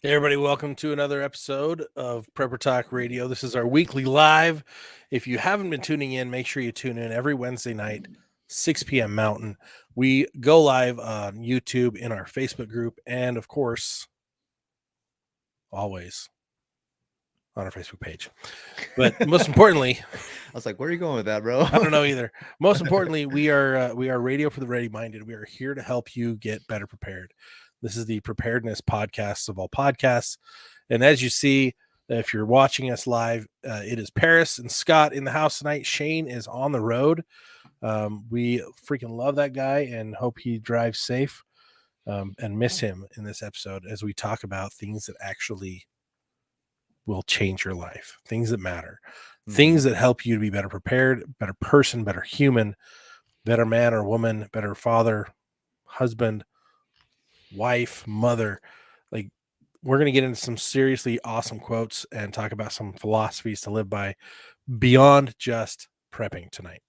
Hey everybody, welcome to another episode of Prepper Talk Radio. This is our weekly live. If you haven't been tuning in, make sure you tune in every Wednesday night, 6 p.m. Mountain. We go live on YouTube, in our Facebook group, and of course, always on our Facebook page. But most importantly, I was like, where are you going with that, bro? I don't know either. Most importantly, we are radio for the ready-minded. We are here to help you get better prepared. This is the preparedness podcast of all podcasts. And as you see, if you're watching us live, it is Paris and Scott in the house tonight. Shane is on the road. We freaking love that guy and hope he drives safe, and miss him in this episode as we talk about things that actually will change your life, things that matter, things that help you to be better prepared, better person, better human, better man or woman, better father, husband, wife, mother. Like, we're going to get into some seriously awesome quotes and talk about some philosophies to live by beyond just prepping tonight.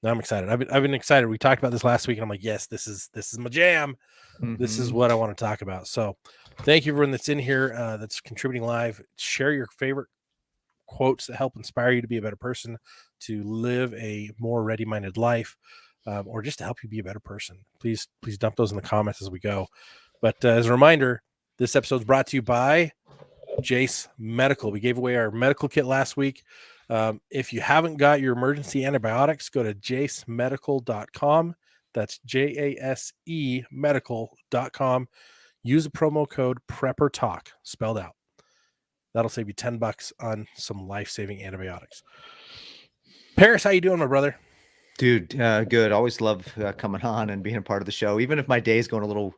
Now I'm excited. I've been excited. We talked about this last week and I'm like, yes, this is my jam. This is what I want to talk about. So thank you everyone that's in here, that's contributing live. Share your favorite quotes that help inspire you to be a better person, to live a more ready-minded life, or just to help you be a better person. Please dump those in the comments as we go. But as a reminder, this episode is brought to you by Jase Medical. We gave away our medical kit last week. If you haven't got your emergency antibiotics, go to jasemedical.com. That's JASE medical.com. Use the promo code PrepperTalk, spelled out. That'll save you $10 on some life-saving antibiotics. Paris, how you doing, my brother? Dude, good. Always love coming on and being a part of the show. Even if my day is going a little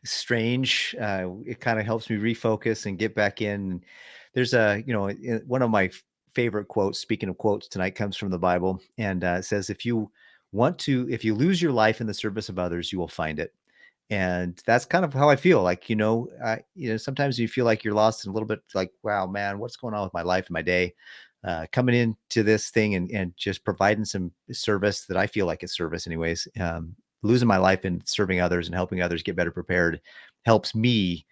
strange, it kind of helps me refocus and get back in. There's one of my favorite quotes, speaking of quotes tonight, comes from the Bible. And it says, if you lose your life in the service of others, you will find it. And that's kind of how I feel. Like, sometimes you feel like you're lost and a little bit like, wow, man, what's going on with my life and my day? Coming into this thing and just providing some service that I feel like is service anyways. Losing my life in serving others and helping others get better prepared helps me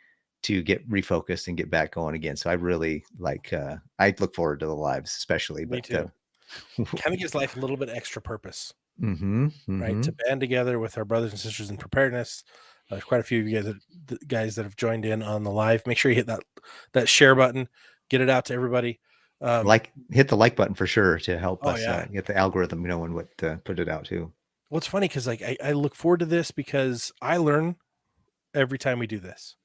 to get refocused and get back going again. So I really I look forward to the lives, especially. Me too. Kind of gives life a little bit extra purpose, right? To band together with our brothers and sisters in preparedness. There's quite a few of you guys that have joined in on the live. Make sure you hit that share button, get it out to everybody. Hit the like button for sure to help us get the algorithm knowing what to put it out to. Well, it's funny because I look forward to this because I learn every time we do this.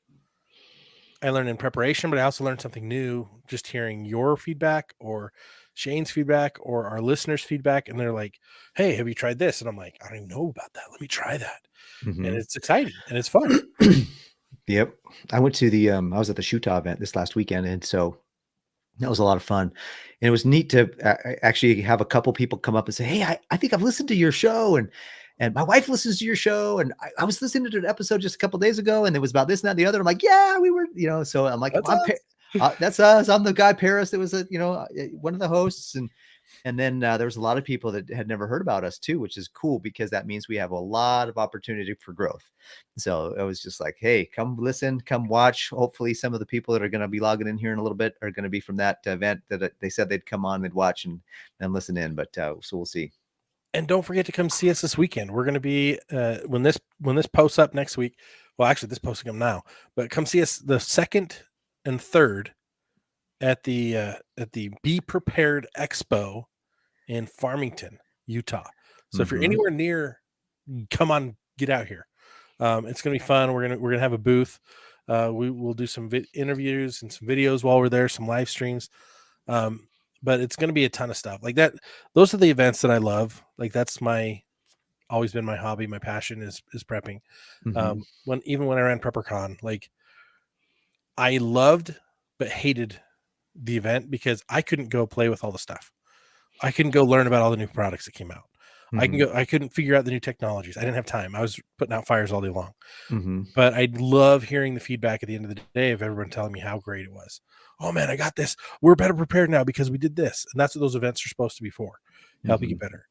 I learn in preparation, but I also learn something new just hearing your feedback or Shane's feedback or our listeners' feedback. And they're like, hey, have you tried this? And I'm like, I don't even know about that. Let me try that. And it's exciting and it's fun. Yep. I went to I was at the Shutah event this last weekend. And so that was a lot of fun. And it was neat to actually have a couple people come up and say, hey, I think I've listened to your show. And my wife listens to your show. And I was listening to an episode just a couple of days ago. And it was about this and that and the other. I'm like, yeah, we were, so I'm like, that's us. I'm the guy, Paris, that was, one of the hosts. And then there was a lot of people that had never heard about us too, which is cool because that means we have a lot of opportunity for growth. So it was just like, hey, come listen, come watch. Hopefully some of the people that are going to be logging in here in a little bit are going to be from that event that they said they'd come on, they'd watch and listen in. But so we'll see. And don't forget to come see us this weekend. We're going to be, when this posts up next week. Well, actually this posting up now, but come see us the 2nd and 3rd at the Be Prepared Expo in Farmington, Utah. So if you're anywhere near, come on, get out here. It's gonna be fun. We're gonna have a booth. We'll do some interviews and some videos while we're there, some live streams. But it's gonna be a ton of stuff like that. Those are the events that I love. Like that's always been my hobby. My passion is prepping. When I ran PrepperCon, like I loved but hated the event because I couldn't go play with all the stuff. I couldn't go learn about all the new products that came out. I couldn't figure out the new technologies. I didn't have time. I was putting out fires all day long. But I love hearing the feedback at the end of the day of everyone telling me how great it was. Oh man, I got this. We're better prepared now because we did this. And that's what those events are supposed to be for. Help you get better.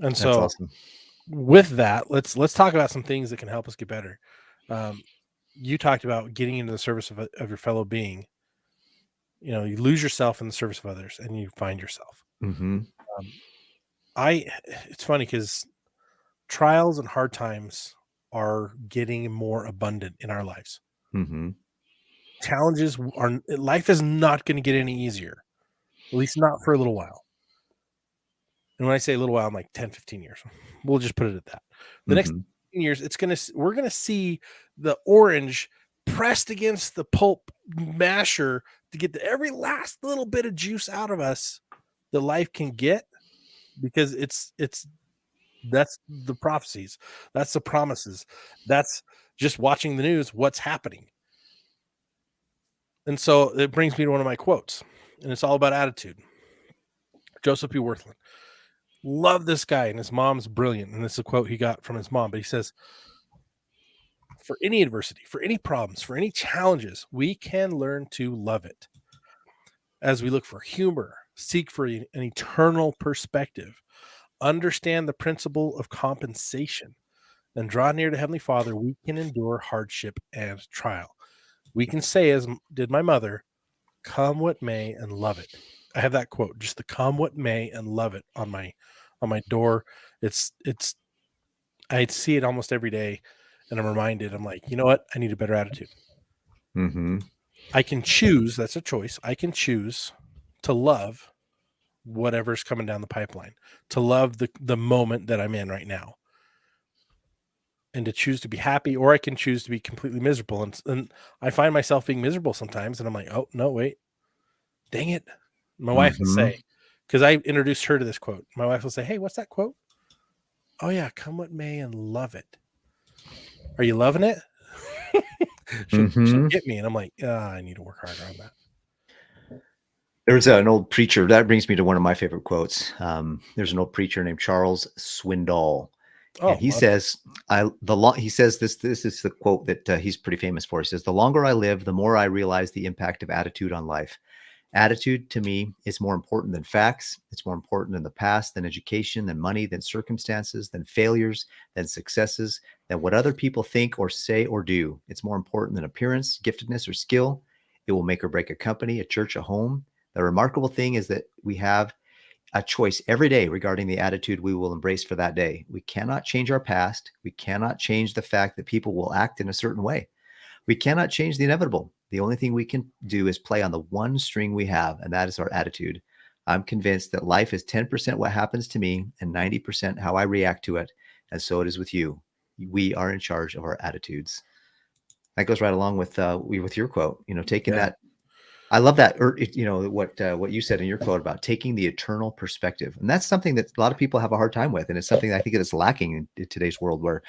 And that's so awesome. With that, let's talk about some things that can help us get better. you talked about getting into the service of your fellow being. You know, you lose yourself in the service of others and you find yourself. Mm-hmm. Um, it's funny because trials and hard times are getting more abundant in our lives. Mm-hmm. Challenges are, life is not going to get any easier, at least not for a little while. And when I say a little while, I'm like 10, 15 years. We'll just put it at that. The next Mm-hmm. 15 years, we're going to see the orange pressed against the pulp masher to get every last little bit of juice out of us that life can get, because that's the prophecies, that's the promises, that's just watching the news, what's happening. And so it brings me to one of my quotes, and it's all about attitude. Joseph P. Worthland. Love this guy, and his mom's brilliant. And this is a quote he got from his mom, but he says, for any adversity, for any problems, for any challenges, we can learn to love it. As we look for humor, seek for an eternal perspective, understand the principle of compensation, and draw near to Heavenly Father, we can endure hardship and trial. We can say, as did my mother, come what may and love it. I have that quote, just the come what may and love it on my door. It's I see it almost every day, and I'm reminded, I'm like, you know what? I need a better attitude. Mm-hmm. I can choose, that's a choice. I can choose to love whatever's coming down the pipeline, to love the moment that I'm in right now, and to choose to be happy, or I can choose to be completely miserable. And I find myself being miserable sometimes, and I'm like, oh no, wait, dang it. My wife will Mm-hmm. say, because I introduced her to this quote, my wife will say, hey, what's that quote? Oh yeah, come what may and love it. Are you loving it? she'll Mm-hmm. get me, and I'm like, I need to work harder on that. There's an old preacher that brings me to one of my favorite quotes. There's an old preacher named Charles Swindoll, and he says, he says this is the quote that he's pretty famous for. He says, "The longer I live, the more I realize the impact of attitude on life. Attitude to me is more important than facts. It's more important than the past, than education, than money, than circumstances, than failures, than successes, than what other people think or say or do. It's more important than appearance, giftedness, or skill. It will make or break a company, a church, a home. The remarkable thing is that we have a choice every day regarding the attitude we will embrace for that day. We cannot change our past. We cannot change the fact that people will act in a certain way. We cannot change the inevitable. The only thing we can do is play on the one string we have, and that is our attitude. I'm convinced that life is 10% what happens to me and 90% how I react to it. And so it is with you. We are in charge of our attitudes." That goes right along with your quote, taking that. I love that. Or, what you said in your quote about taking the eternal perspective. And that's something that a lot of people have a hard time with. And it's something I think that is lacking in today's world, where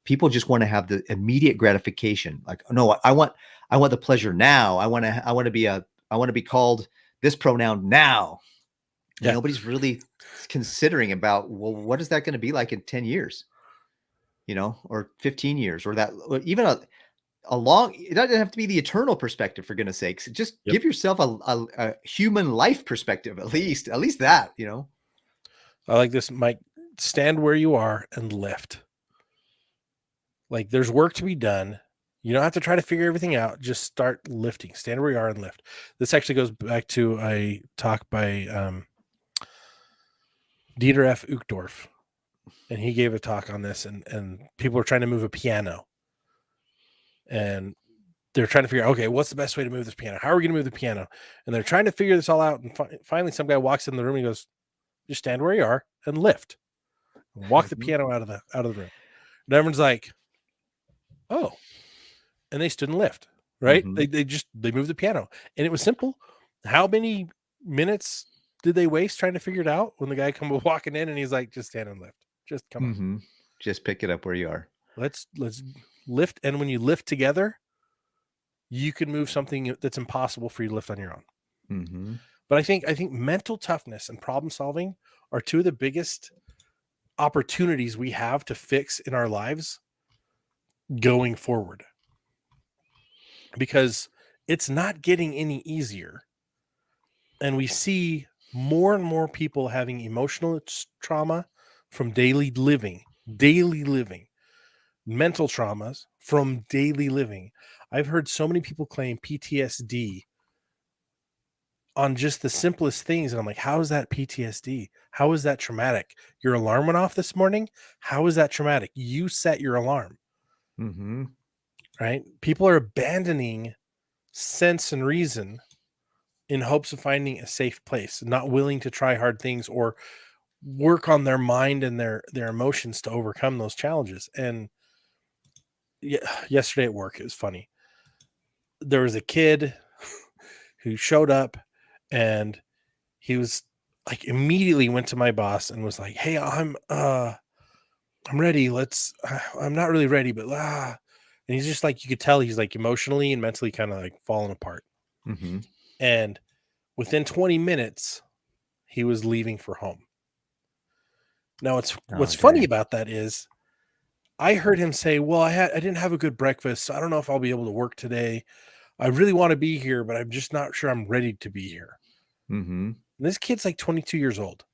people just want to have the immediate gratification. Like, no, I want the pleasure now. I want to be called this pronoun now. Yeah. Nobody's really considering about, well, what is that going to be like in 10 years, or 15 years, or that, or even a long, it doesn't have to be the eternal perspective, for goodness sakes. Just give yourself a human life perspective, at least that, I like this, Mike. Stand where you are and lift. Like, there's work to be done. You don't have to try to figure everything out. Just start lifting. Stand where you are and lift. This actually goes back to a talk by Dieter F. Uchtdorf, and he gave a talk on this, and people were trying to move a piano, and they're trying to figure out, okay, what's the best way to move this piano? How are we going to move the piano? And they're trying to figure this all out. And finally, some guy walks in the room and he goes, just stand where you are and lift. Walk the piano out of the room. And everyone's like, oh. And they stood and lift, right? Mm-hmm. They moved the piano. And it was simple. How many minutes did they waste trying to figure it out when the guy come walking in and he's like, just stand and lift. Just come on. Mm-hmm. Just pick it up where you are. Let's lift. And when you lift together, you can move something that's impossible for you to lift on your own. Mm-hmm. But I think mental toughness and problem solving are two of the biggest opportunities we have to fix in our lives going forward, because it's not getting any easier. And we see more and more people having emotional trauma from daily living, mental traumas from daily living. I've heard so many people claim PTSD on just the simplest things. And I'm like, how is that PTSD? How is that traumatic? Your alarm went off this morning. How is that traumatic? You set your alarm, Mm-hmm. right? People are abandoning sense and reason in hopes of finding a safe place, not willing to try hard things or work on their mind and their emotions to overcome those challenges. And yesterday at work, it was funny. There was a kid who showed up and he was like immediately went to my boss and was like, "Hey, I'm ready. I'm not really ready, but and he's just like, you could tell he's like emotionally and mentally kind of like falling apart. Mm-hmm. And within 20 minutes, he was leaving for home. Now, what's funny about that is I heard him say, "Well, I didn't have a good breakfast, so I don't know if I'll be able to work today. I really want to be here, but I'm just not sure I'm ready to be here." Mm-hmm. And this kid's like 22 years old.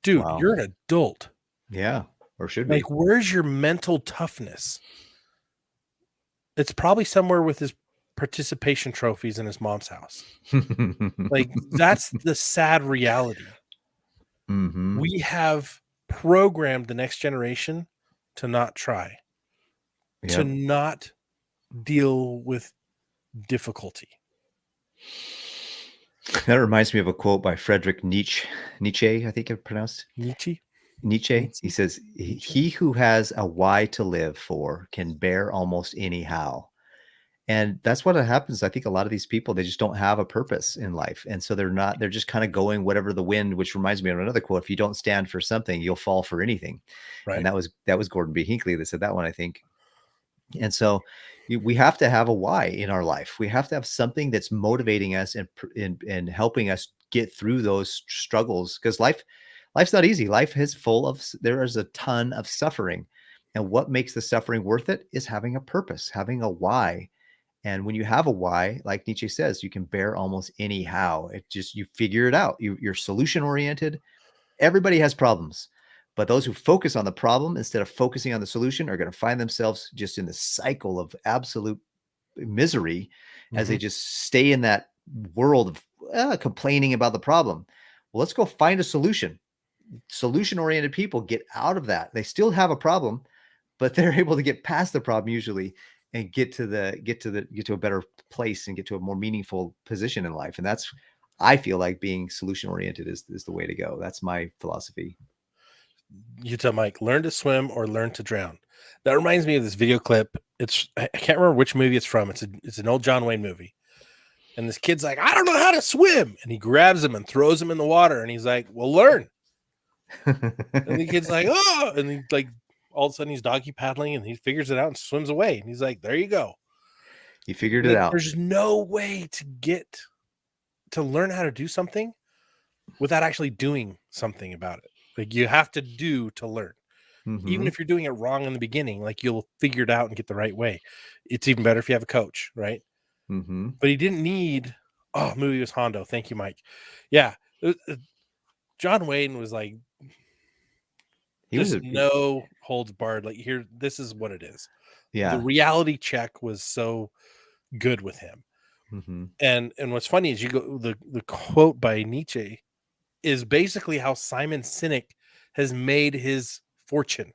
Dude, Wow. you're an adult. Yeah, or should be. Like, where's your mental toughness? It's probably somewhere with his participation trophies in his mom's house. Like, that's the sad reality. Mm-hmm. We have programmed the next generation to not try, to Yep. not deal with difficulty. That reminds me of a quote by Friedrich Nietzsche. Nietzsche, I think it's pronounced. Nietzsche. Nietzsche. He says, "He who has a why to live for can bear almost any how." And that's what happens. I think a lot of these people, they just don't have a purpose in life. And so they're just kind of going whatever the wind, which reminds me of another quote. If you don't stand for something, you'll fall for anything. Right. And that was Gordon B. Hinckley that said that one, I think. And so we have to have a why in our life. We have to have something that's motivating us and helping us get through those struggles, because life's not easy. Life is there is a ton of suffering. And what makes the suffering worth it is having a purpose, having a why. And when you have a why, like Nietzsche says, you can bear almost any how. It just, you figure it out. You're solution oriented. Everybody has problems, but those who focus on the problem instead of focusing on the solution are going to find themselves just in the cycle of absolute misery as they just stay in that world of complaining about the problem. Well, let's go find a solution. Solution oriented people get out of that. They still have a problem, but they're able to get past the problem usually and get to a better place and get to a more meaningful position in life. And that's, I feel like being solution oriented is the way to go. That's my philosophy. You tell Mike, learn to swim or learn to drown. That reminds me of this video clip. I can't remember which movie it's from. It's an old John Wayne movie. And this kid's like, "I don't know how to swim." And he grabs him and throws him in the water. And he's like, "Well, learn." And the kid's like, "Oh," and he like all of a sudden he's doggy paddling and he figures it out and swims away. And he's like, "There you go." He figured it out. There's no way to learn how to do something without actually doing something about it. Like, you have to do to learn. Even if you're doing it wrong in the beginning, like, you'll figure it out and get the right way. It's even better if you have a coach, right? But he didn't need. Oh, movie was Hondo. Thank you, Mike. Yeah, John Wayne was like, he was no holds barred. Like, here, this is what it is. Yeah, the reality check was so good with him. And what's funny is the quote by Nietzsche is basically how Simon Sinek has made his fortune.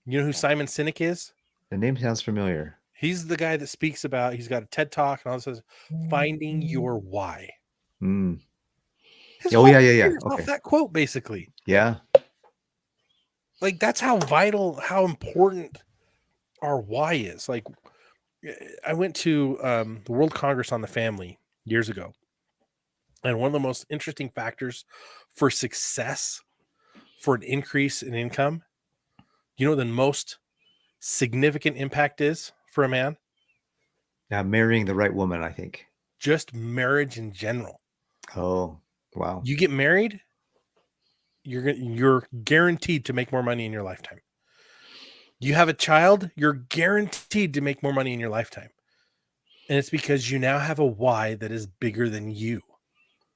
You know who Simon Sinek is? The name sounds familiar. He's the guy that speaks about, he's got a TED Talk and all this, finding your why. Oh, yeah. Okay. Off that quote, basically. Yeah. Like, that's how vital, how important our why is. Like, I went to the World Congress on the Family years ago. And one of the most interesting factors for success, for an increase in income, you know, the most significant impact is for a man? Yeah, marrying the right woman, I think. Just marriage in general. Oh, wow. You get married, you're guaranteed to make more money in your lifetime. You have a child, you're guaranteed to make more money in your lifetime. And it's because you now have a why that is bigger than you.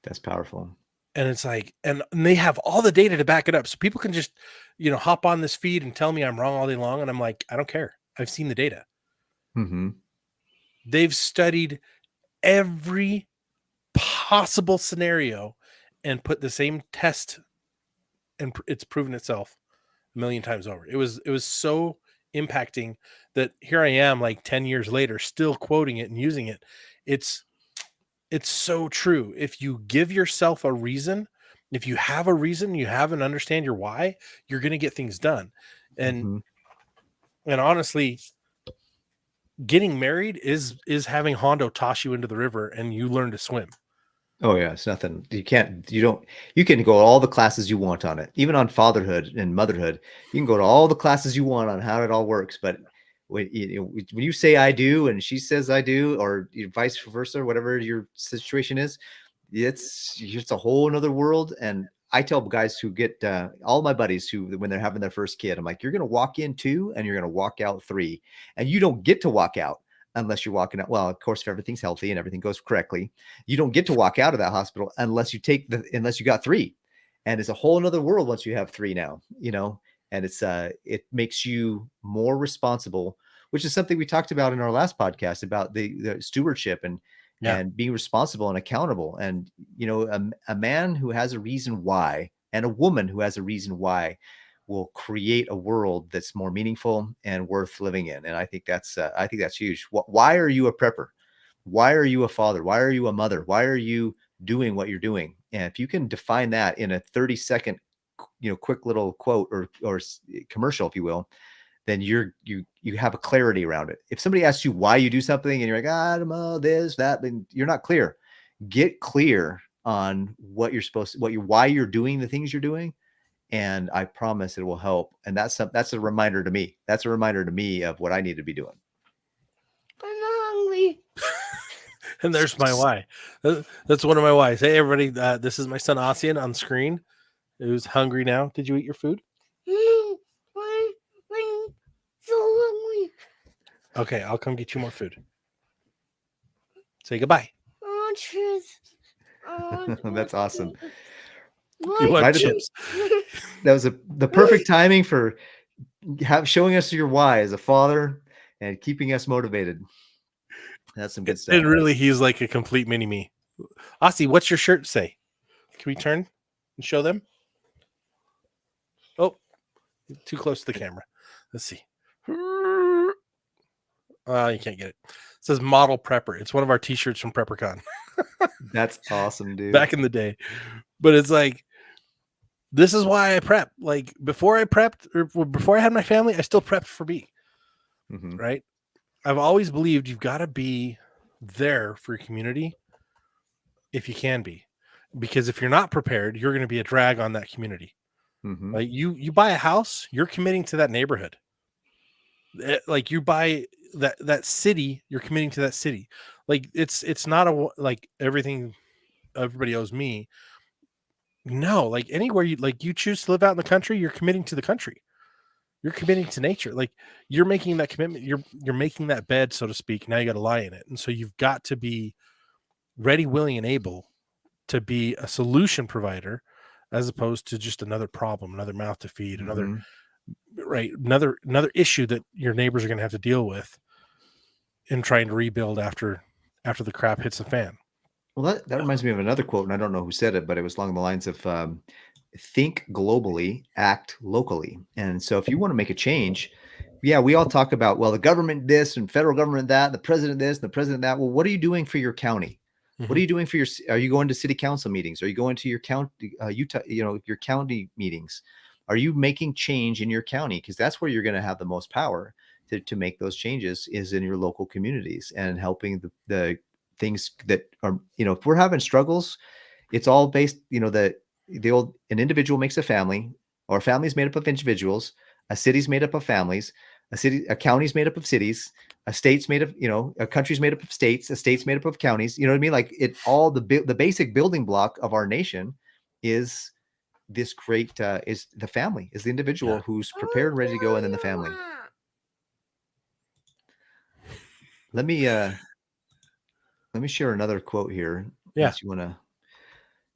That's powerful. And it's like, and they have all the data to back it up. So people can just, hop on this feed and tell me I'm wrong all day long. And I'm like, I don't care. I've seen the data. Mm-hmm. They've studied every possible scenario and put the same test, and it's proven itself a million times over. It was so impacting that here I am, like 10 years later, still quoting it and using it. It's so true. If you give yourself a reason, if you have a reason, you have and understand your why, you're going to get things done. And Mm-hmm. and honestly, getting married is having Hondo toss you into the river and you learn to swim. Oh yeah, it's nothing. You can go to all the classes you want on it, even on fatherhood and motherhood. You can go to all the classes you want on how it all works. But when you say I do and she says I do, or vice versa, whatever your situation is, it's a whole another world. And I tell guys who get all my buddies who, when they're having their first kid, I'm like, you're going to walk in 2 and you're going to walk out 3, and you don't get to walk out unless you're walking out. Well, of course, if everything's healthy and everything goes correctly, you don't get to walk out of that hospital unless you got 3. And it's a whole another world once you have 3 now, and it makes you more responsible, which is something we talked about in our last podcast about the stewardship and being responsible and accountable. And, a man who has a reason why and a woman who has a reason why will create a world that's more meaningful and worth living in. And I think that's huge. Why are you a prepper? Why are you a father? Why are you a mother? Why are you doing what you're doing? And if you can define that in a 30-second, quick little quote or commercial, if you will, then you have a clarity around it. If somebody asks you why you do something and you're like, I don't know, this, that, then you're not clear. Get clear on what you're why you're doing the things you're doing. And I promise it will help. And that's a reminder to me. That's a reminder to me of what I need to be doing. I'm hungry. And there's my why. That's one of my whys. Hey, everybody, this is my son Ossian on screen, who's hungry now. Did you eat your food? I'm so hungry. Okay, I'll come get you more food. Say goodbye. Oh, cheers. Oh, That's awesome. You want chips? That was the perfect timing for showing us your why as a father and keeping us motivated. That's some good stuff. And really, he's like a complete mini me. Ossie, what's your shirt say? Can we turn and show them? Oh, too close to the camera. Let's see. You can't get it. It says Model Prepper. It's one of our t-shirts from PrepperCon. That's awesome, dude. Back in the day. But it's like, this is why I prep. Like before I prepped, or before I had my family, I still prepped for B. Mm-hmm. Right? I've always believed you've got to be there for your community if you can be. Because if you're not prepared, you're going to be a drag on that community. Mm-hmm. Like you buy a house, you're committing to that neighborhood. Like you buy that city, you're committing to that city. Like it's not like everything everybody owes me. No, like anywhere you choose to live out in the country, you're committing to the country. You're committing to nature. Like you're making that commitment. You're making that bed, so to speak. Now you got to lie in it. And so you've got to be ready, willing, and able to be a solution provider as opposed to just another problem, another mouth to feed, another issue that your neighbors are going to have to deal with in trying to rebuild after the crap hits the fan. Well, that reminds me of another quote, and I don't know who said it, but it was along the lines of think globally, act locally. And so if you want to make a change, yeah, we all talk about, well, the government this and federal government that, the president this and the president that. Well, what are you doing for your county? Mm-hmm. What are you doing for are you going to city council meetings? Are you going to your county, your county meetings? Are you making change in your county? Because that's where you're going to have the most power to make those changes, is in your local communities and helping the things that are, if we're having struggles, it's all based, the old, an individual makes a family, or a family is made up of individuals, a city's made up of families, a county's made up of cities, a state's made of, a country's made up of states, a state's made up of counties. You know what I mean? Like the basic building block of our nation is this great, is the family, is the individual who's prepared and ready to go, and then the family. Let me share another quote here. Yeah. You want to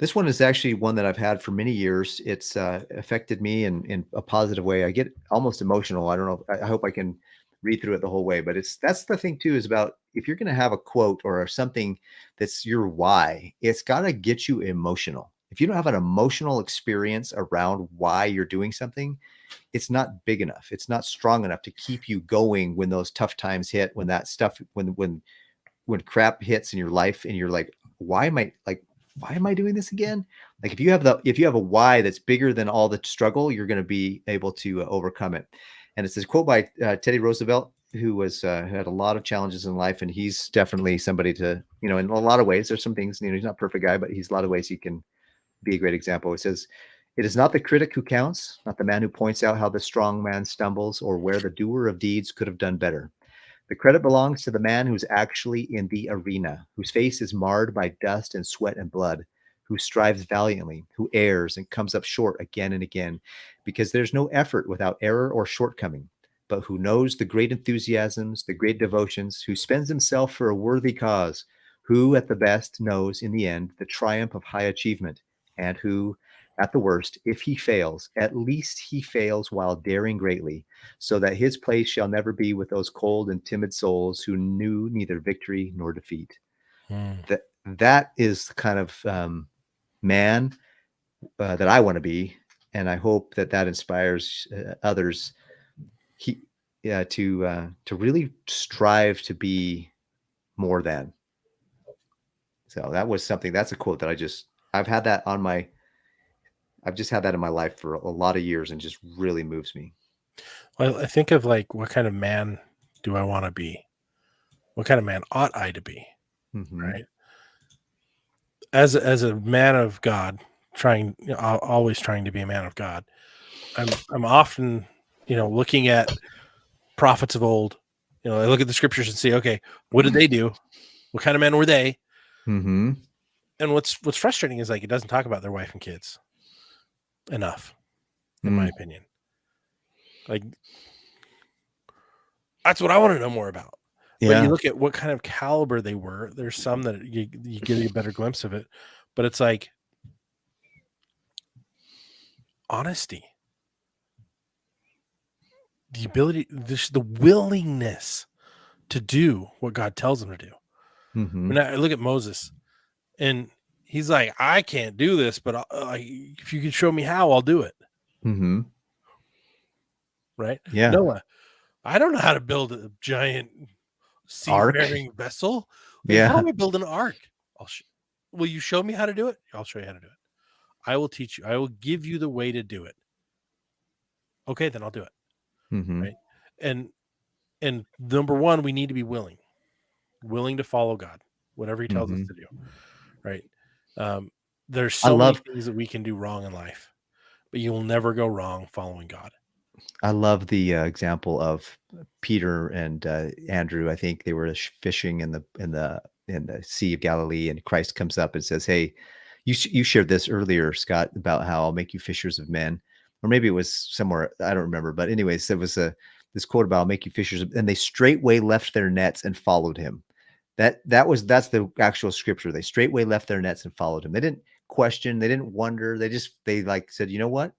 This one is actually one that I've had for many years. It's affected me in a positive way. I get almost emotional. I don't know. I hope I can read through it the whole way. But that's the thing too, is about if you're going to have a quote or something that's your why, it's got to get you emotional. If you don't have an emotional experience around why you're doing something, it's not big enough. It's not strong enough to keep you going when those tough times hit, when that stuff, when crap hits in your life and you're like, why am I doing this again? Like if you have a why that's bigger than all the struggle, you're going to be able to overcome it. And it's this quote by Teddy Roosevelt, who was had a lot of challenges in life, and he's definitely somebody to, in a lot of ways. There's some things, he's not a perfect guy, but he's a lot of ways he can be a great example. It says, "It is not the critic who counts, not the man who points out how the strong man stumbles or where the doer of deeds could have done better. The credit belongs to the man who's actually in the arena, whose face is marred by dust and sweat and blood, who strives valiantly, who errs and comes up short again and again, because there's no effort without error or shortcoming, but who knows the great enthusiasms, the great devotions, who spends himself for a worthy cause, who at the best knows in the end the triumph of high achievement, and who, at the worst, if he fails, at least he fails while daring greatly, so that his place shall never be with those cold and timid souls who knew neither victory nor defeat." That is the kind of man that I want to be, and I hope that inspires others to really strive to be more than. So that was something. That's a quote that I've had that on my. I've just had that in my life for a lot of years, and just really moves me. Well, I think of like, what kind of man do I want to be? What kind of man ought I to be? Mm-hmm. Right. As a man of God, always trying to be a man of God, I'm often, looking at prophets of old. I look at the scriptures and see, okay, what did they do? What kind of men were they? Mm-hmm. And what's frustrating is, like, it doesn't talk about their wife and kids enough, in my opinion. Like, that's what I want to know more about. Yeah. But you look at what kind of caliber they were. There's some that you get a better glimpse of it, but it's like honesty, the ability, the willingness to do what God tells them to do. Mm-hmm. When I look at Moses, and he's like, I can't do this, but if you can show me how, I'll do it. Mm-hmm. Right? Yeah. Noah, I don't know how to build a giant seafaring vessel. Yeah. How do I build an ark? Will you show me how to do it? I'll show you how to do it. I will teach you. I will give you the way to do it. Okay, then I'll do it. Mm-hmm. Right? And number one, we need to be willing to follow God, whatever he tells us to do. Right? There's so many things that we can do wrong in life, but you will never go wrong following God. I love the example of Peter and Andrew. I think they were fishing in the Sea of Galilee, and Christ comes up and says, "Hey, you shared this earlier, Scott, about how I'll make you fishers of men," or maybe it was somewhere, I don't remember. But anyways, there was this quote about, "I'll make you fishers," and they straightway left their nets and followed him. That's the actual scripture. They straightway left their nets and followed him. They didn't question. They didn't wonder. They said, "You know what?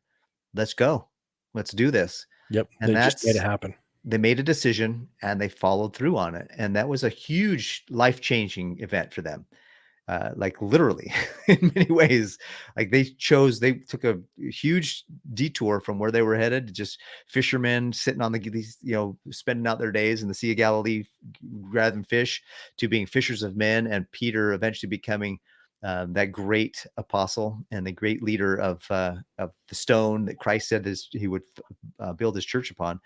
Let's go. Let's do this." Yep. And they just made it happen. They made a decision and they followed through on it. And that was a huge life-changing event for them. Like literally in many ways, like they took a huge detour from where they were headed to just fishermen sitting on these, spending out their days in the Sea of Galilee, rather than fish, to being fishers of men, and Peter eventually becoming that great apostle and the great leader of the stone that Christ said he would build his church upon.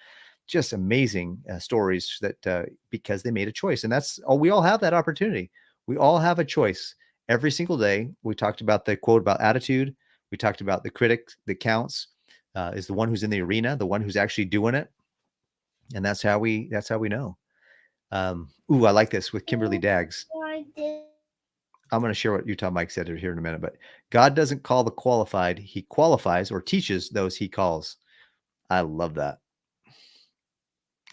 Just amazing stories that because they made a choice. And we all have that opportunity. We all have a choice every single day. We talked about the quote about attitude. We talked about the critic that counts is the one who's in the arena, the one who's actually doing it. And that's how we know. I like this with Kimberly Daggs. I'm going to share what Utah Mike said here in a minute, but God doesn't call the qualified. He qualifies or teaches those he calls. I love that.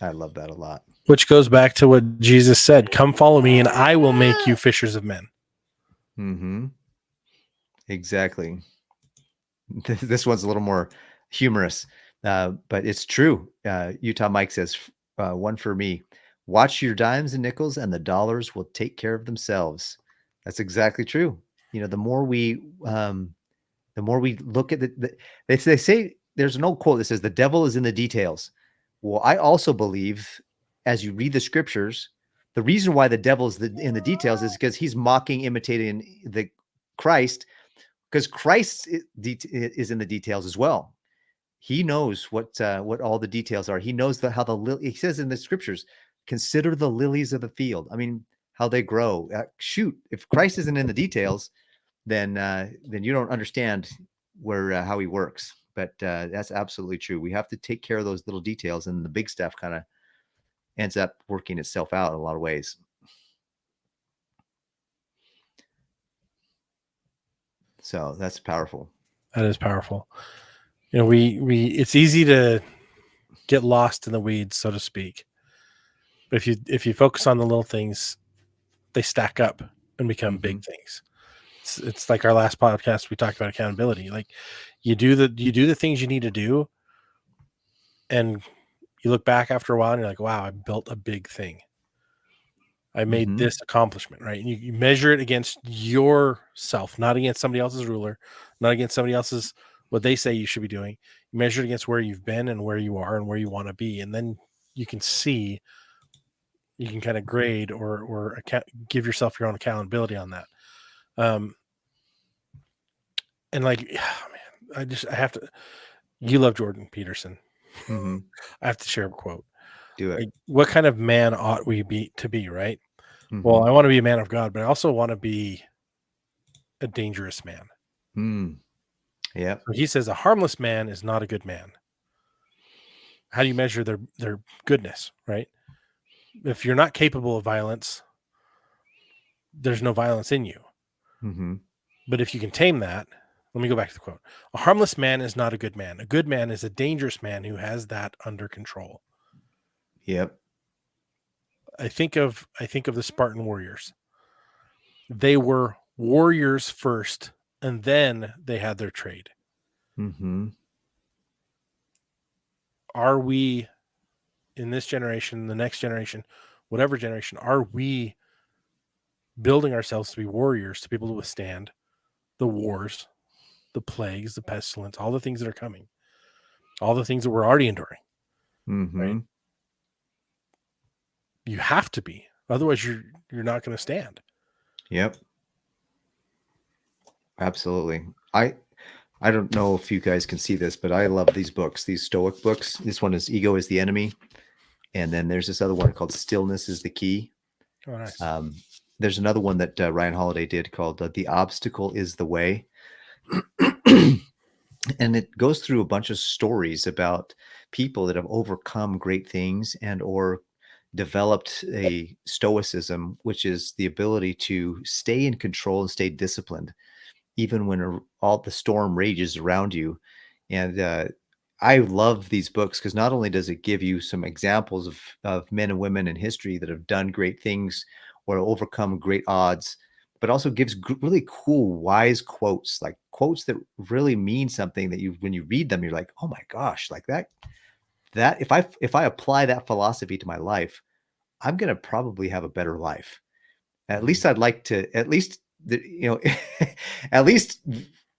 I love that a lot. Which goes back to what Jesus said, "Come follow me and I will make you fishers of men." Mm-hmm. Exactly. This one's a little more humorous, but it's true. Utah Mike says, one for me. Watch your dimes and nickels, and the dollars will take care of themselves. That's exactly true. The more we look at they say there's an old quote that says the devil is in the details. Well, I also believe, as you read the scriptures, the reason why the devil is in the details is because he's mocking, imitating the Christ, because Christ is in the details as well. He knows what all the details are. He knows he says in the scriptures, consider the lilies of the field. I mean, how they grow. Shoot, if Christ isn't in the details, then you don't understand how he works. But that's absolutely true. We have to take care of those little details, and the big stuff kind of ends up working itself out in a lot of ways. So that's powerful. That is powerful. It's easy to get lost in the weeds, so to speak. But if you focus on the little things, they stack up and become big things. It's like our last podcast, we talked about accountability. Like you do the things you need to do, and you look back after a while and you're like, wow, I built a big thing. I made this accomplishment, right? And you measure it against yourself, not against somebody else's ruler, not against somebody else's what they say you should be doing. You measure it against where you've been and where you are and where you want to be, and then you can kind of grade or give yourself your own accountability on that. And like, man, I have to. You love Jordan Peterson. Mm-hmm. I have to share a quote. Do it. Like, what kind of man ought we be to be, right? Mm-hmm. Well, I want to be a man of God, but I also want to be a dangerous man. Yeah. So he says a harmless man is not a good man. How do you measure their goodness, right? If you're not capable of violence, there's no violence in you. Mm-hmm. But if you can tame that, let me go back to the quote. A harmless man is not a good man. A good man is a dangerous man who has that under control. Yep. I think of the Spartan warriors. They were warriors first, and then they had their trade. Mm-hmm. Are we in this generation, the next generation, whatever generation, are we building ourselves to be warriors, to be able to withstand the wars, the plagues, the pestilence, all the things that are coming, all the things that we're already enduring? Mm-hmm. Right? You have to be, otherwise you're not going to stand. Yep. Absolutely. I don't know if you guys can see this, but I love these books, these Stoic books. This one is Ego is the Enemy. And then there's this other one called Stillness is the Key. Oh, nice. There's another one that Ryan Holiday did called The Obstacle is the Way. And it goes through a bunch of stories about people that have overcome great things and or developed a stoicism, which is the ability to stay in control and stay disciplined, even when all the storm rages around you. And I love these books because not only does it give you some examples of men and women in history that have done great things or overcome great odds, but also gives really cool, wise quotes, like quotes that really mean something that when you read them, you're like, oh my gosh, like that if I apply that philosophy to my life, I'm going to probably have a better life. At least I'd like to, at least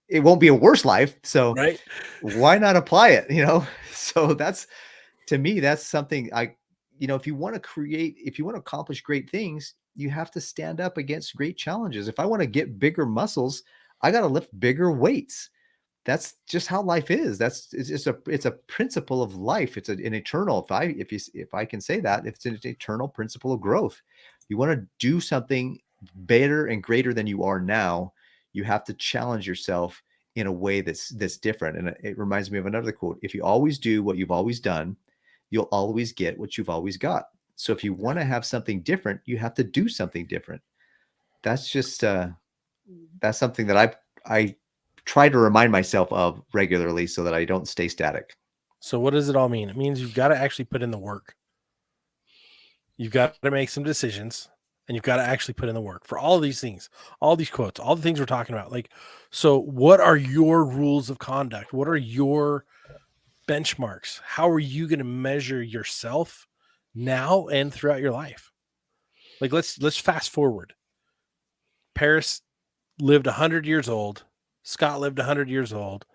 it won't be a worse life. So right? Why not apply it? So to me, that's something if you want to accomplish great things, you have to stand up against great challenges. If I want to get bigger muscles, I got to lift bigger weights. That's just how life is. It's a principle of life. It's an eternal, if I can say that, it's an eternal principle of growth. You want to do something better and greater than you are now, you have to challenge yourself in a way that's different. And it reminds me of another quote. If you always do what you've always done, you'll always get what you've always got. So if you want to have something different, you have to do something different. That's just that's something that I try to remind myself of regularly so that I don't stay static. So what does it all mean? It means you've got to actually put in the work. You've got to make some decisions. and you've got to actually put in the work for all of these things, all these quotes, all the things we're talking about. Like, so what are your rules of conduct? What are your benchmarks? How are you going to measure yourself now and throughout your life? Like, let's fast forward. Paris lived 100 years old. Scott lived 100 years old.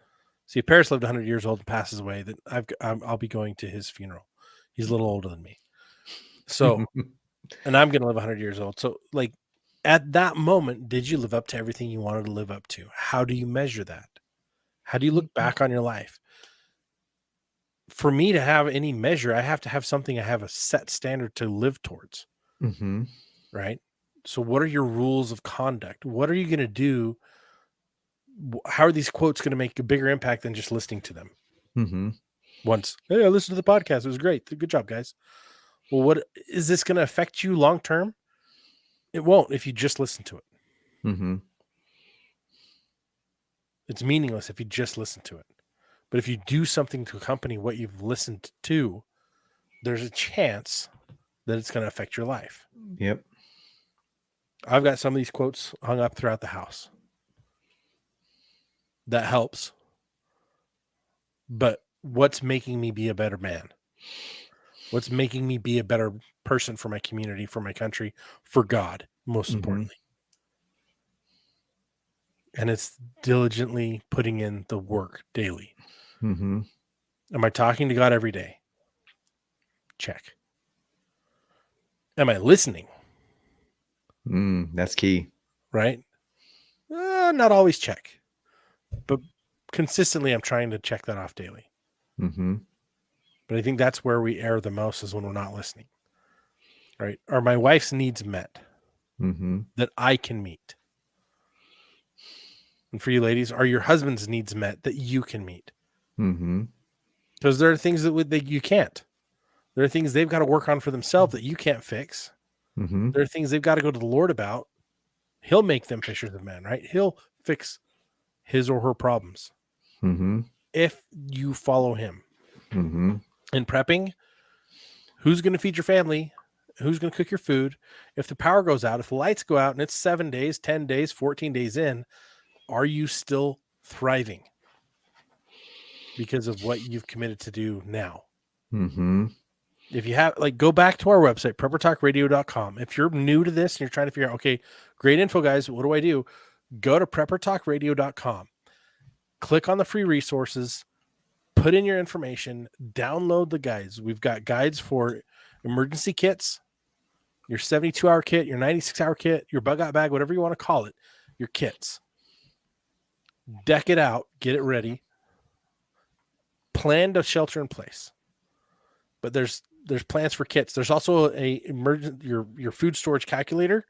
See, if Paris lived 100 years old and passes away, then I'll be going to his funeral. He's a little older than me. So, and I'm going to live 100 years old. So, like, at that moment, did you live up to everything you wanted to live up to? How do you measure that? How do you look back on your life? For me to have any measure, I have to have something, I have a set standard to live towards. Mm-hmm. Right? So what are your rules of conduct? What are you going to do? How are these quotes going to make a bigger impact than just listening to them? Mm-hmm. Once, hey, I listened to the podcast. It was great. Good job, guys. Well, what is this going to affect you long term? It won't if you just listen to it. Mm-hmm. It's meaningless if you just listen to it. But if you do something to accompany what you've listened to, there's a chance that it's going to affect your life. Yep. I've got some of these quotes hung up throughout the house. That helps. But what's making me be a better man? What's making me be a better person for my community, for my country, for God, most importantly? And it's diligently putting in the work daily. Mm-hmm. Am I talking to God every day? Check. Am I listening? That's key. Right? Not always check. But consistently, I'm trying to check that off daily. Mm-hmm. But I think that's where we err the most, is when we're not listening. Right? Are my wife's needs met that I can meet? And for you ladies, are your husband's needs met that you can meet? Because there are things that you can't. There are things they've got to work on for themselves that you can't fix. There are things they've got to go to the Lord about. He'll make them fishers of men, right? He'll fix his or her problems if you follow him. In prepping, who's going to feed your family? Who's going to cook your food? If the power goes out, if the lights go out and it's 7 days, 10 days, 14 days in, are you still thriving because of what you've committed to do now? If you have, like, go back to our website, preppertalkradio.com. If you're new to this and you're trying to figure out, okay, great info, guys, what do I do? Go to preppertalkradio.com. Click on the free resources, put in your information, download the guides. We've got guides for emergency kits, your 72-hour kit, your 96-hour kit, your bug out bag, whatever you want to call it, your kits. Deck it out, get it ready. Plan to shelter in place. But there's plans for kits. There's also your food storage calculator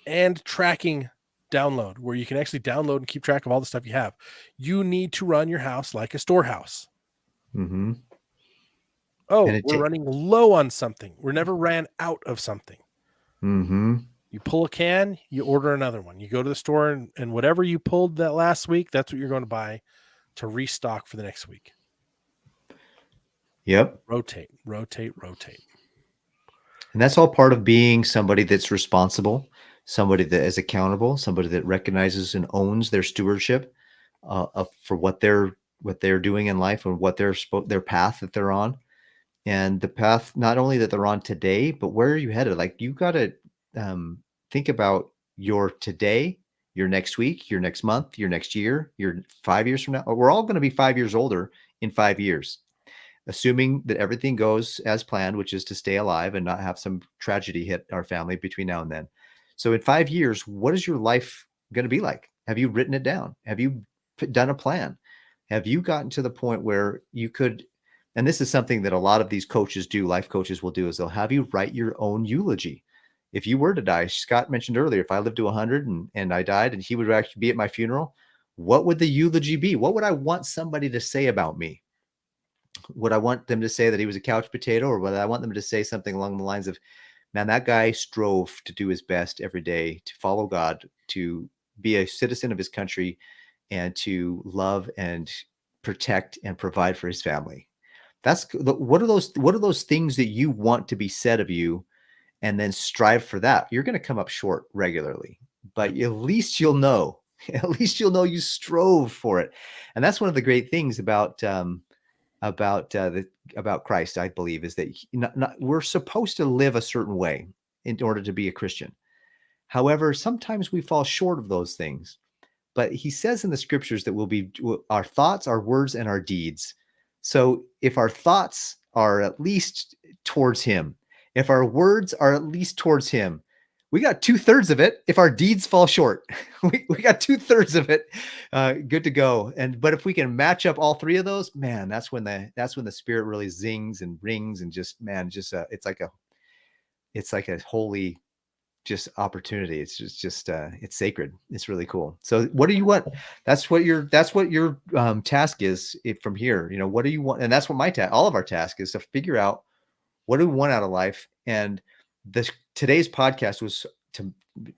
and tracking download, where you can actually download and keep track of all the stuff you have. You need to run your house like a storehouse. Oh, we're running low on something. We never ran out of something. You pull a can, you order another one. You go to the store and whatever you pulled that last week, that's what you're going to buy to restock for the next week. Yep. Rotate. And that's all part of being somebody that's responsible, somebody that is accountable, somebody that recognizes and owns their stewardship for what they're doing in life and what their path that they're on. And the path, not only that they're on today, but where are you headed? Like, you got to think about your today, your next week, your next month, your next year, your 5 years from now. We're all going to be 5 years older in 5 years, assuming that everything goes as planned, which is to stay alive and not have some tragedy hit our family between now and then. So in 5 years, what is your life going to be like? Have you written it down? Have you done a plan? Have you gotten to the point where you could, and this is something that a lot of these coaches do, life coaches will do, is they'll have you write your own eulogy. If you were to die, Scott mentioned earlier, if I lived to 100 and I died and he would actually be at my funeral, what would the eulogy be? What would I want somebody to say about me? Would I want them to say that he was a couch potato, or would I want them to say something along the lines of, man, that guy strove to do his best every day, to follow God, to be a citizen of his country, and to love and protect and provide for his family? What are those things that you want to be said of you and then strive for that, you're going to come up short regularly. But at least you'll know. At least you'll know you strove for it. And that's one of the great things about Christ, I believe, is that we're supposed to live a certain way in order to be a Christian. However, sometimes we fall short of those things. But he says in the scriptures that we'll be our thoughts, our words, and our deeds. So if our thoughts are at least towards him, if our words are at least towards him, we got 2/3 of it. If our deeds fall short, we got 2/3 of it. Good to go. But if we can match up all three of those, man, that's when the Spirit really zings and rings, and just it's like a holy just opportunity. It's just it's sacred. It's really cool. So what do you want? That's what your task is from here. What do you want? And that's what all of our task is, to figure out what do we want out of life. And today's podcast was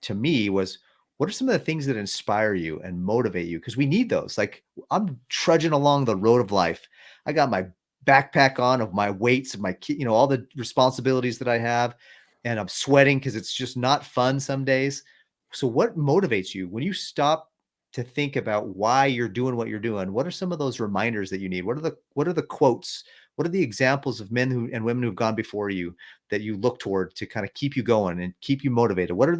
to me was, what are some of the things that inspire you and motivate you? Because we need those. Like, I'm trudging along the road of life. I got my backpack on of my weights and my all the responsibilities that I have, and I'm sweating because it's just not fun some days. So what motivates you when you stop to think about why you're doing what you're doing? What are some of those reminders that you need? What are the quotes? What are the examples of men and women who've gone before you that you look toward to kind of keep you going and keep you motivated? What are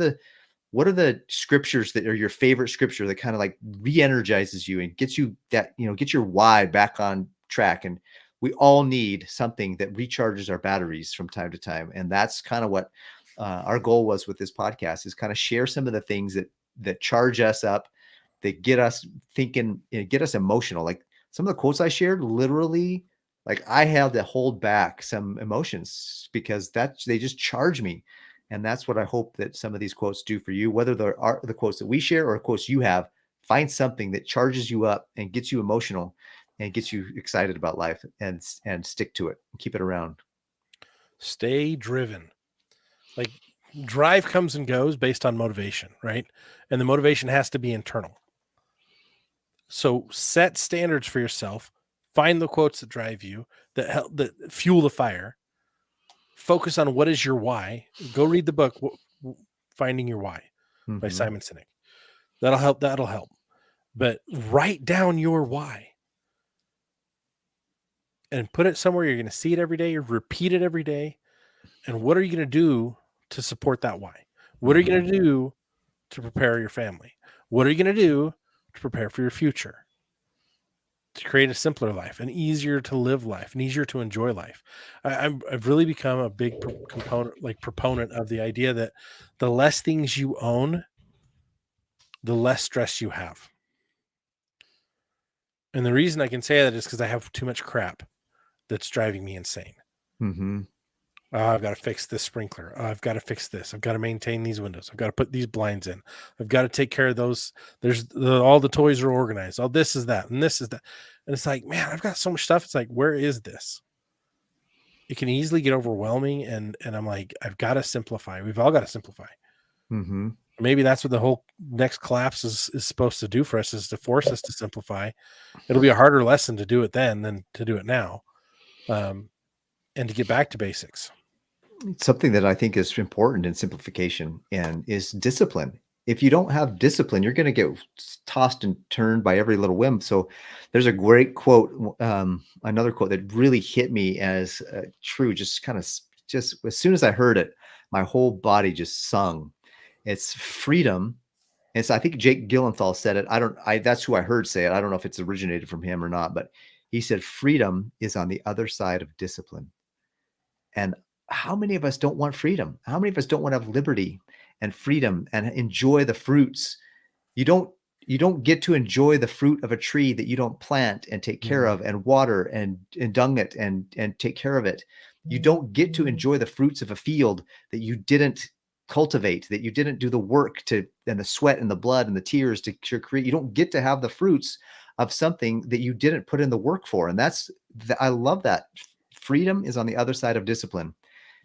the scriptures that are your favorite scripture that kind of like re-energizes you and gets you that, get your why back on track? And we all need something that recharges our batteries from time to time. And that's kind of what our goal was with this podcast, is kind of share some of the things that charge us up, that get us thinking, get us emotional. Like some of the quotes I shared, literally, like I had to hold back some emotions because they just charge me. And that's what I hope that some of these quotes do for you, whether there are the quotes that we share or quotes you have. Find something that charges you up and gets you emotional and gets you excited about life, and stick to it and keep it around. Stay driven. Like, drive comes and goes based on motivation, right? And the motivation has to be internal. So set standards for yourself. Find the quotes that drive you, that fuel the fire. Focus on what is your why. Go read the book, Finding Your Why, by Simon Sinek. That'll help. But write down your why and put it somewhere you're going to see it every day. You repeat it every day. And what are you going to do to support that why? What are you going to do to prepare your family? What are you going to do to prepare for your future? To create a simpler life, an easier to live life, an easier to enjoy life. I've really become a big proponent of the idea that the less things you own, the less stress you have. And the reason I can say that is because I have too much crap that's driving me insane. I've got to fix this sprinkler. I've got to fix this. I've got to maintain these windows. I've got to put these blinds in. I've got to take care of those. All the toys are organized. All this is that, and this is that. And it's like, man, I've got so much stuff. It's like, where is this? It can easily get overwhelming. And I'm like, I've got to simplify. We've all got to simplify. Maybe that's what the whole next collapse is supposed to do for us, is to force us to simplify. It'll be a harder lesson to do it then than to do it now. And to get back to basics. Something that I think is important in simplification and is discipline. If you don't have discipline, you're going to get tossed and turned by every little whim. So there's a great quote, another quote that really hit me as true. Just as soon as I heard it, my whole body just sung. It's freedom. And so I think Jake Gyllenhaal said it. That's who I heard say it. I don't know if it's originated from him or not, but he said, freedom is on the other side of discipline. And how many of us don't want freedom? How many of us don't want to have liberty and freedom and enjoy the fruits? You don't get to enjoy the fruit of a tree that you don't plant and take care of and water and dung it and take care of it. You don't get to enjoy the fruits of a field that you didn't cultivate, that you didn't do the work and the sweat and the blood and the tears to create. You don't get to have the fruits of something that you didn't put in the work for. And I love that. Freedom is on the other side of discipline.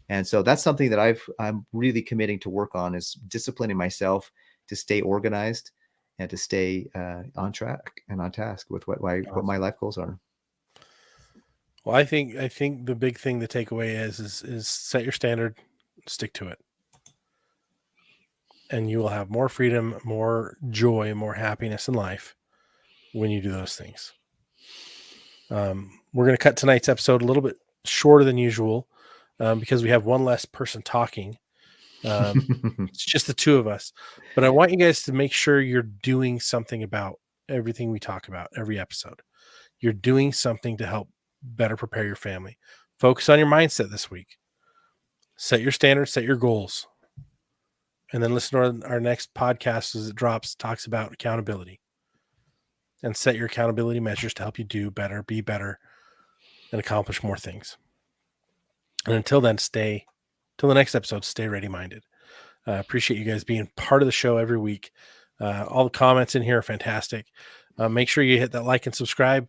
And so that's something that I'm really committing to work on, is disciplining myself to stay organized and to stay on track and on task with what my life goals are. Well, I think the big thing to take away is set your standard, stick to it. and you will have more freedom, more joy, more happiness in life when you do those things. We're going to cut tonight's episode a little bit shorter than usual because we have one less person talking. It's just the two of us, but I want you guys to make sure you're doing something about everything we talk about every episode. You're doing something to help better prepare your family. Focus on your mindset this week. Set your standards, set your goals. And then listen to our next podcast as it drops, talks about accountability. And set your accountability measures to help you do better, be better, and accomplish more things. And until then, till the next episode, stay ready-minded. Appreciate you guys being part of the show every week. All the comments in here are fantastic. Make sure you hit that like and subscribe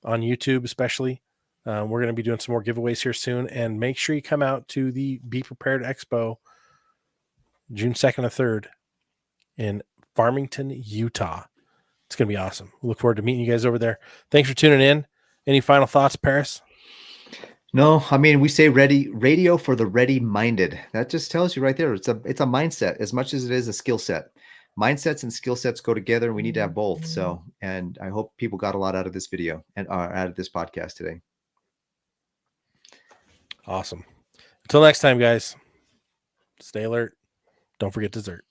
on YouTube, especially. We're going to be doing some more giveaways here soon. And make sure you come out to the Be Prepared Expo June 2nd and 3rd in Farmington, Utah. It's going to be awesome. We look forward to meeting you guys over there. Thanks for tuning in. Any final thoughts, Paris? No, I mean, we say radio for the ready-minded. That just tells you right there. It's a mindset as much as it is a skill set. Mindsets and skill sets go together, and we need to have both. So, and I hope people got a lot out of this video and out of this podcast today. Awesome. Until next time, guys, stay alert. Don't forget dessert.